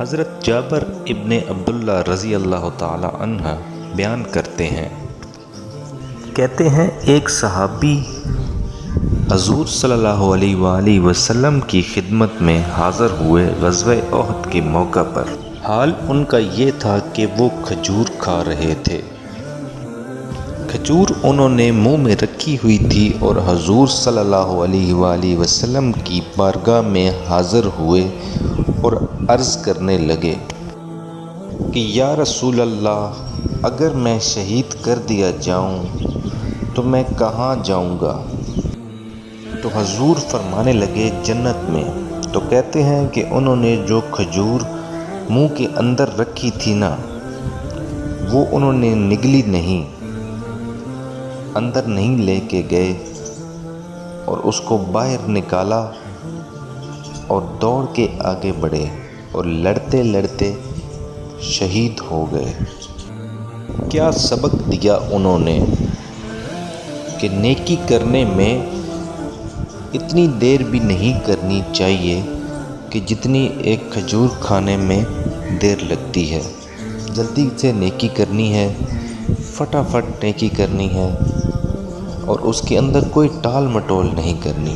حضرت جابر ابن عبداللہ رضی اللہ تعالی عنہ بیان کرتے ہیں، کہتے ہیں ایک صحابی حضور صلی اللہ علیہ وآلہ وسلم کی خدمت میں حاضر ہوئے غزوہ احد کے موقع پر۔ حال ان کا یہ تھا کہ وہ کھجور کھا رہے تھے۔ کھجور انہوں نے منہ میں رکھی ہوئی تھی اور حضور صلی اللہ علیہ وآلہ وسلم کی بارگاہ میں حاضر ہوئے اور عرض کرنے لگے کہ یا رسول اللہ، اگر میں شہید کر دیا جاؤں تو میں کہاں جاؤں گا؟ تو حضور فرمانے لگے جنت میں۔ تو کہتے ہیں کہ انہوں نے جو کھجور منہ کے اندر رکھی تھی نا، وہ انہوں نے نگلی نہیں، اندر نہیں لے کے گئے اور اس کو باہر نکالا اور دوڑ کے آگے بڑھے اور لڑتے لڑتے شہید ہو گئے۔ کیا سبق دیا انہوں نے کہ نیکی کرنے میں اتنی دیر بھی نہیں کرنی چاہیے کہ جتنی ایک کھجور کھانے میں دیر لگتی ہے۔ جلدی سے نیکی کرنی ہے، فٹافٹ نیکی کرنی ہے اور اس کے اندر کوئی ٹال مٹول نہیں کرنی۔